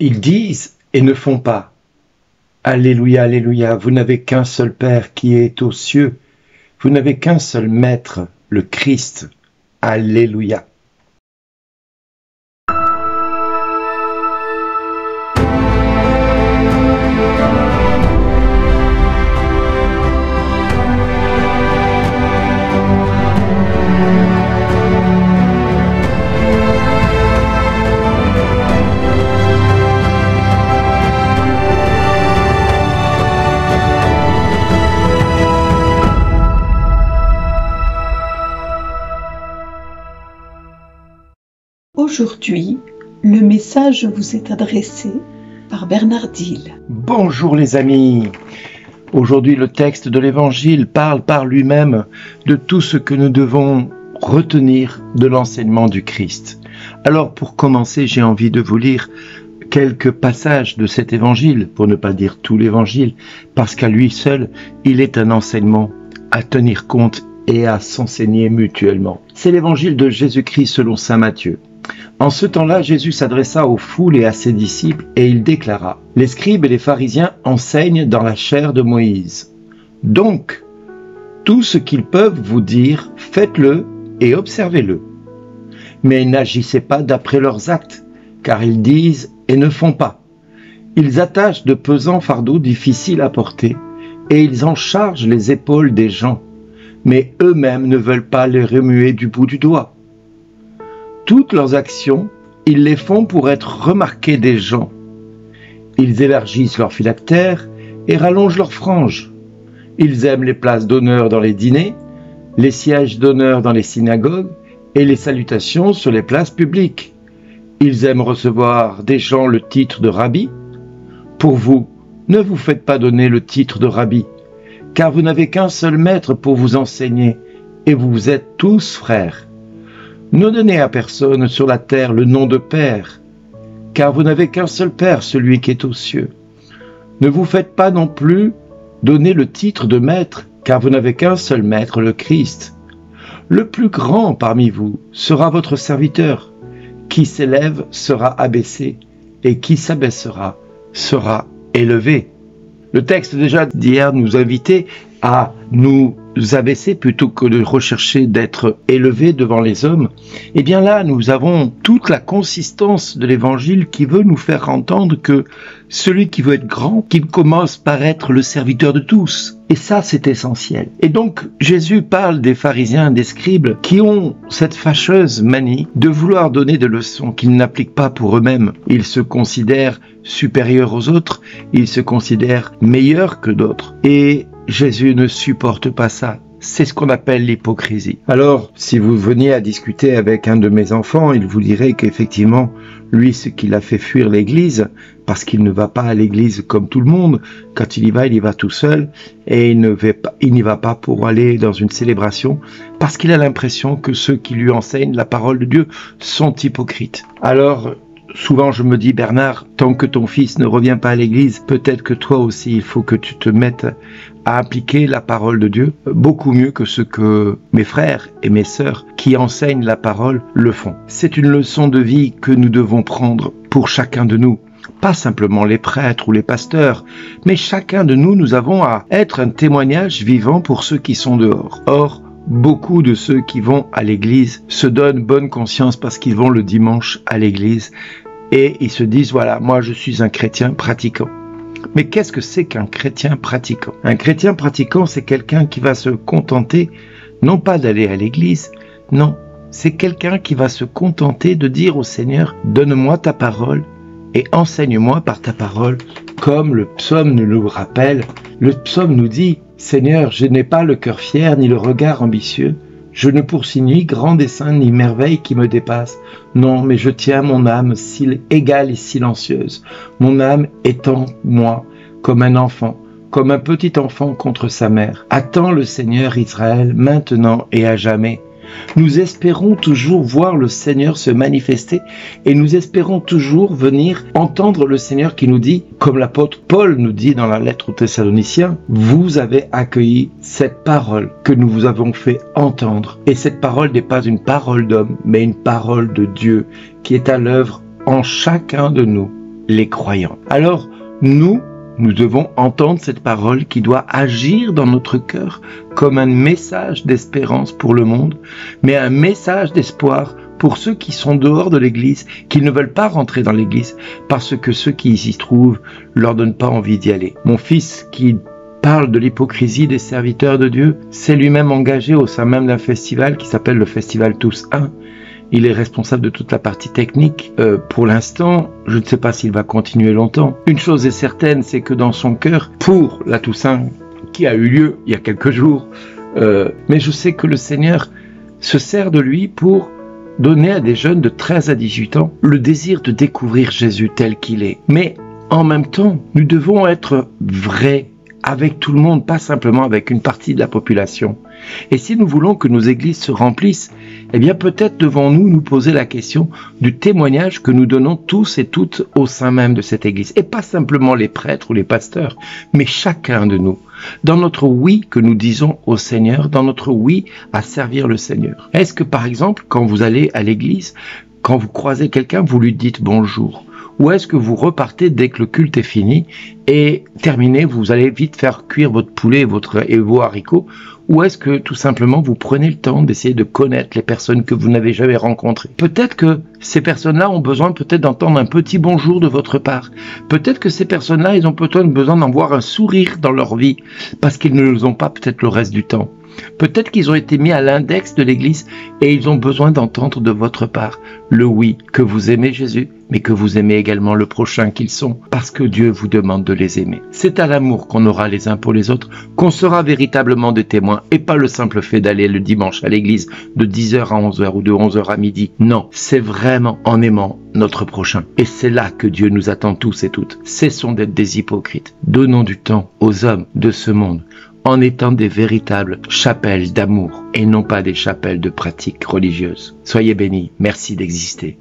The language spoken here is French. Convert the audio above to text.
Ils disent et ne font pas. Alléluia, alléluia, vous n'avez qu'un seul Père qui est aux cieux. Vous n'avez qu'un seul Maître, le Christ. Alléluia. Aujourd'hui, le message vous est adressé par Bernard Dille. Bonjour les amis. Aujourd'hui, le texte de l'Évangile parle par lui-même de tout ce que nous devons retenir de l'enseignement du Christ. Alors, pour commencer, j'ai envie de vous lire quelques passages de cet Évangile, pour ne pas dire tout l'Évangile, parce qu'à lui seul, il est un enseignement à tenir compte et à s'enseigner mutuellement. C'est l'Évangile de Jésus-Christ selon saint Matthieu. En ce temps-là, Jésus s'adressa aux foules et à ses disciples, et il déclara : « Les scribes et les pharisiens enseignent dans la chair de Moïse. Donc, tout ce qu'ils peuvent vous dire, faites-le et observez-le. Mais n'agissez pas d'après leurs actes, car ils disent et ne font pas. Ils attachent de pesants fardeaux difficiles à porter, et ils en chargent les épaules des gens, mais eux-mêmes ne veulent pas les remuer du bout du doigt. Toutes leurs actions, ils les font pour être remarqués des gens. Ils élargissent leurs phylactères et rallongent leurs franges. Ils aiment les places d'honneur dans les dîners, les sièges d'honneur dans les synagogues et les salutations sur les places publiques. Ils aiment recevoir des gens le titre de rabbi. Pour vous, ne vous faites pas donner le titre de rabbi, car vous n'avez qu'un seul maître pour vous enseigner, et vous êtes tous frères. Ne donnez à personne sur la terre le nom de Père, car vous n'avez qu'un seul Père, celui qui est aux cieux. Ne vous faites pas non plus donner le titre de Maître, car vous n'avez qu'un seul Maître, le Christ. Le plus grand parmi vous sera votre serviteur. Qui s'élève sera abaissé, et qui s'abaissera sera élevé. Le texte déjà d'hier nous invitait à nous abaisser plutôt que de rechercher d'être élevés devant les hommes. Et bien là, nous avons toute la consistance de l'Évangile qui veut nous faire entendre que celui qui veut être grand, qu'il commence par être le serviteur de tous. Et ça, c'est essentiel. Et donc, Jésus parle des pharisiens, des scribes, qui ont cette fâcheuse manie de vouloir donner des leçons qu'ils n'appliquent pas pour eux-mêmes. Ils se considèrent supérieurs aux autres, ils se considèrent meilleurs que d'autres. Et Jésus ne supporte pas ça. C'est ce qu'on appelle l'hypocrisie. Alors, si vous veniez à discuter avec un de mes enfants, il vous dirait qu'effectivement, lui, ce qui l'a fait fuir l'église, parce qu'il ne va pas à l'église comme tout le monde, quand il y va tout seul, et il n'y va pas pour aller dans une célébration, parce qu'il a l'impression que ceux qui lui enseignent la parole de Dieu sont hypocrites. Alors, souvent je me dis, Bernard, tant que ton fils ne revient pas à l'église, peut-être que toi aussi, il faut que tu te mettes à appliquer la parole de Dieu beaucoup mieux que ce que mes frères et mes sœurs qui enseignent la parole le font. C'est une leçon de vie que nous devons prendre pour chacun de nous. Pas simplement les prêtres ou les pasteurs, mais chacun de nous, nous avons à être un témoignage vivant pour ceux qui sont dehors. Or, beaucoup de ceux qui vont à l'église se donnent bonne conscience parce qu'ils vont le dimanche à l'église et ils se disent, voilà, moi je suis un chrétien pratiquant. Mais qu'est-ce que c'est qu'un chrétien pratiquant ? Un chrétien pratiquant, c'est quelqu'un qui va se contenter, non pas d'aller à l'église, non, c'est quelqu'un qui va se contenter de dire au Seigneur, donne-moi ta parole et enseigne-moi par ta parole, comme le psaume nous le rappelle. Le psaume nous dit, Seigneur, je n'ai pas le cœur fier ni le regard ambitieux, je ne poursuis ni grand dessein ni merveille qui me dépasse. Non, mais je tiens mon âme égale et silencieuse. Mon âme est en moi comme un enfant, comme un petit enfant contre sa mère. Attends le Seigneur Israël maintenant et à jamais. Nous espérons toujours voir le Seigneur se manifester et nous espérons toujours venir entendre le Seigneur qui nous dit, comme l'apôtre Paul nous dit dans la lettre aux Thessaloniciens, vous avez accueilli cette parole que nous vous avons fait entendre. Et cette parole n'est pas une parole d'homme, mais une parole de Dieu qui est à l'œuvre en chacun de nous. les croyants. Alors, nous devons entendre cette parole qui doit agir dans notre cœur comme un message d'espérance pour le monde, mais un message d'espoir pour ceux qui sont dehors de l'Église, qui ne veulent pas rentrer dans l'Église parce que ceux qui s'y trouvent leur donnent pas envie d'y aller. Mon fils qui parle de l'hypocrisie des serviteurs de Dieu, s'est lui-même engagé au sein même d'un festival qui s'appelle le Festival Tous 1. Il est responsable de toute la partie technique. Pour l'instant, je ne sais pas s'il va continuer longtemps. Une chose est certaine, c'est que dans son cœur, pour la Toussaint, qui a eu lieu il y a quelques jours, mais je sais que le Seigneur se sert de lui pour donner à des jeunes de 13 à 18 ans le désir de découvrir Jésus tel qu'il est. Mais en même temps, nous devons être vrais avec tout le monde, pas simplement avec une partie de la population. Et si nous voulons que nos églises se remplissent, eh bien peut-être devons-nous nous poser la question du témoignage que nous donnons tous et toutes au sein même de cette église. Et pas simplement les prêtres ou les pasteurs, mais chacun de nous. Dans notre oui que nous disons au Seigneur, dans notre oui à servir le Seigneur. Est-ce que par exemple, quand vous allez à l'église, quand vous croisez quelqu'un, vous lui dites bonjour ? Ou est-ce que vous repartez dès que le culte est fini et terminé, vous allez vite faire cuire votre poulet et vos haricots? Ou est-ce que tout simplement vous prenez le temps d'essayer de connaître les personnes que vous n'avez jamais rencontrées? Peut-être que ces personnes-là ont besoin peut-être d'entendre un petit bonjour de votre part. Peut-être que ces personnes-là, ils ont peut-être besoin d'en voir un sourire dans leur vie parce qu'ils ne le ont pas peut-être le reste du temps. Peut-être qu'ils ont été mis à l'index de l'Église et ils ont besoin d'entendre de votre part le oui, que vous aimez Jésus, mais que vous aimez également le prochain qu'ils sont, parce que Dieu vous demande de les aimer. C'est à l'amour qu'on aura les uns pour les autres, qu'on sera véritablement des témoins, et pas le simple fait d'aller le dimanche à l'église de 10h à 11h ou de 11h à midi. Non, c'est vraiment en aimant notre prochain. Et c'est là que Dieu nous attend tous et toutes. Cessons d'être des hypocrites. Donnons du temps aux hommes de ce monde, en étant des véritables chapelles d'amour et non pas des chapelles de pratiques religieuses. Soyez bénis, merci d'exister.